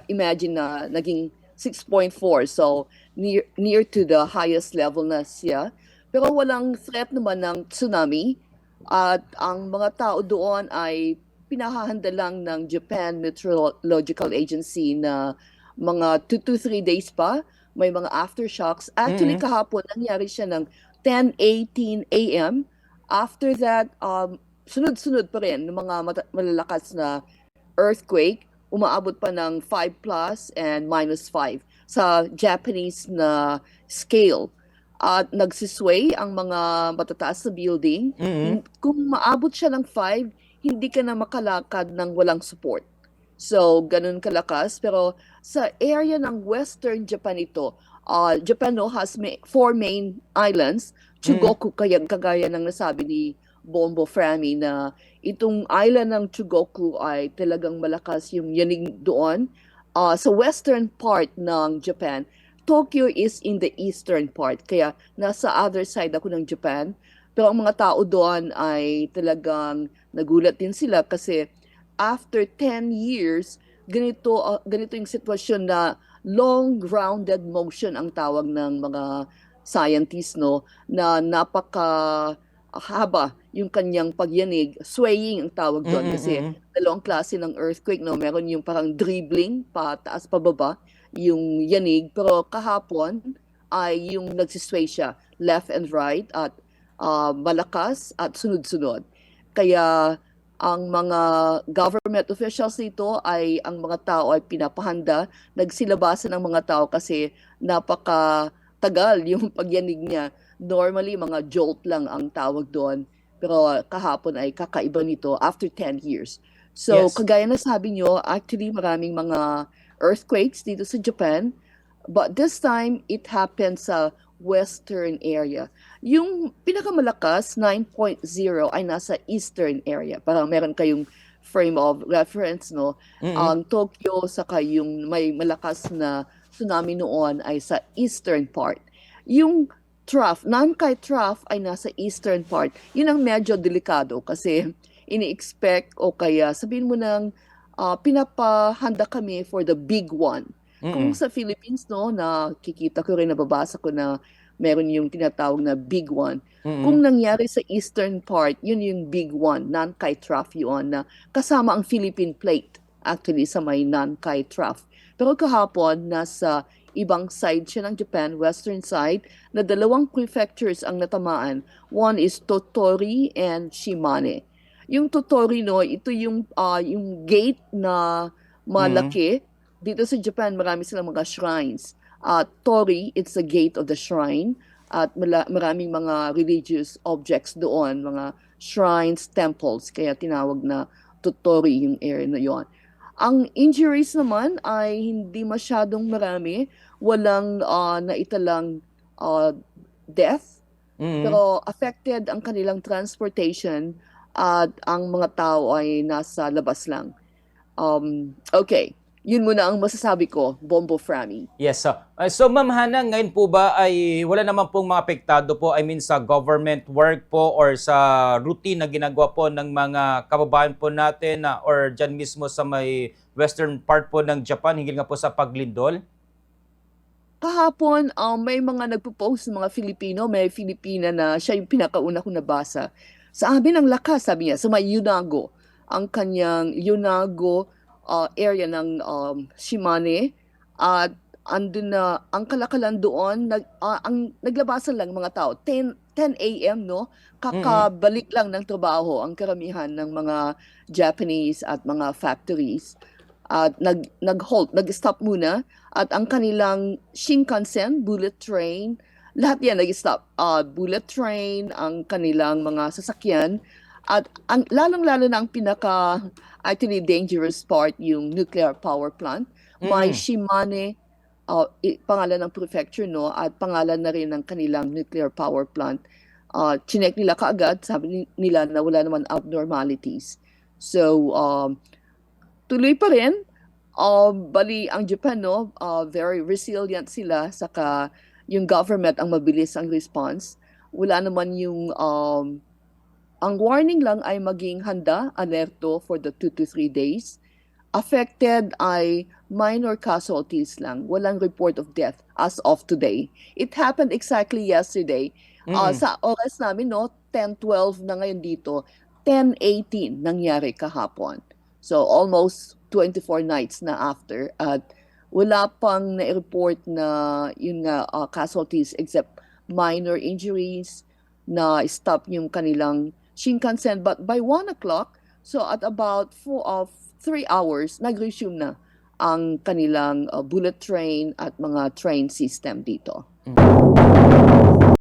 imagine na naging 6.4. So, near to the highest level na siya. Pero walang threat naman ng tsunami. At ang mga tao doon ay pinahahanda lang ng Japan Meteorological Agency na mga 2 to 3 days pa. May mga aftershocks. Actually, Mm. kahapon, nangyari siya ng 10:18 a.m. After that, sunod-sunod pa rin ng mga malalakas na earthquake, umaabot pa ng 5 plus and -5 sa Japanese na scale. At nagsisway ang mga matataas na building. Mm. Kung maabot siya ng 5, hindi ka na makalakad ng walang support. So, ganun kalakas. Pero sa area ng Western Japan ito, Japan no, has 4 main islands. Mm. Chugoku, kagaya ng nasabi ni Bombo Frami na itong island ng Chugoku ay talagang malakas yung yanig doon. Sa western part ng Japan, Tokyo is in the eastern part, kaya nasa other side ako ng Japan. Pero ang mga tao doon ay talagang nagulat din sila kasi after 10 years, ganito yung sitwasyon na long grounded motion ang tawag ng mga scientists, no, na napaka haba yung kanyang pagyanig, swaying ang tawag doon Mm. kasi Mm. dalawang klase ng earthquake, no, meron yung parang dribbling pa taas pa baba yung yanig, pero kahapon ay yung nagsisway siya left and right at malakas at sunod-sunod. Kaya ang mga government officials dito ay ang mga tao ay pinapahanda, nagsilabasan ng mga tao kasi napaka-tagal yung pagyanig niya. Normally, mga jolt lang ang tawag doon. Pero kahapon ay kakaiba nito after 10 years. So, Yes. kagaya na sabi nyo, actually maraming mga earthquakes dito sa Japan. But this time, it happened sa western area. Yung pinakamalakas, 9.0, ay nasa eastern area. Parang meron kayong frame of reference, no? Mm. Ang Tokyo, saka yung may malakas na tsunami noon ay sa eastern part. Yung trough, Nankai Trough ay nasa eastern part. Yun ang medyo delikado kasi ini-expect o kaya sabihin mo nang pinapahanda kami for the big one. Kung Mm. sa Philippines, no, nakikita ko rin, nababasa ko na meron yung tinatawag na big one. Kung Mm. nangyari sa eastern part, yun yung big one, Nankai Trough yun, na kasama ang Philippine Plate, actually, sa may Nankai Trough. Pero kahapon, nasa ibang side siya ng Japan, western side, na dalawang prefectures ang natamaan. One is Tottori and Shimane. Yung Tottori, no, ito yung gate na Mm. malaki. Dito sa Japan, marami silang mga shrines. Tori, it's the gate of the shrine. At maraming mga religious objects doon, mga shrines, temples. Kaya tinawag na Totori yung area na yon. Ang injuries naman ay hindi masyadong marami. Walang naitalang uh, death. Mm. Pero affected ang kanilang transportation at ang mga tao ay nasa labas lang. Okay, yun muna ang masasabi ko, Bombo Frami. Yes. So Ma'am Hana, ngayon po ba ay wala naman pong mga apektado po, I mean sa government work po or sa routine na ginagawa po ng mga kababayan po natin or dyan mismo sa may western part po ng Japan hinggil nga po sa paglindol? Kahapon, may mga nagpo-post ng mga Filipino, may Filipina na siya yung pinakauna kong nabasa. Sa amin ang lakas, sabi niya, sa may Yunago. Ang kanyang Yunago area ng Shimane. At andun na, ang kalakalan doon, ang naglabasan lang mga tao, 10 a.m., no? Mm. Kakabalik lang ng trabaho ang karamihan ng mga Japanese at mga factories. At nag-halt, nag-stop muna at ang kanilang Shinkansen, bullet train, lahat yan nag-stop. Bullet train, ang kanilang mga sasakyan, at ang lalong-lalo na ang pinaka actually dangerous part, yung nuclear power plant. May Mm. Shimane, pangalan ng prefecture, no, at pangalan na rin ng kanilang nuclear power plant. Chinek nila kaagad, sabi nila na wala naman abnormalities. So, tuloy pa rin. Bali, ang Japan, no, very resilient sila, saka yung government ang mabilis ang response. Wala naman yung, ang warning lang ay maging handa, alerto for the 2 to 3 days. affected ay minor casualties lang. Walang report of death as of today. It happened exactly yesterday. Mm. Sa oras namin, no, 10:12 na ngayon dito, 10:18 nangyari kahapon. So almost 24 nights na after. At wala pang na-report na yun nga, casualties except minor injuries na stop yung kanilang Shinkansen. But by 1 o'clock, so at about 3 hours, nag-resume na ang kanilang bullet train at mga train system dito. Mm.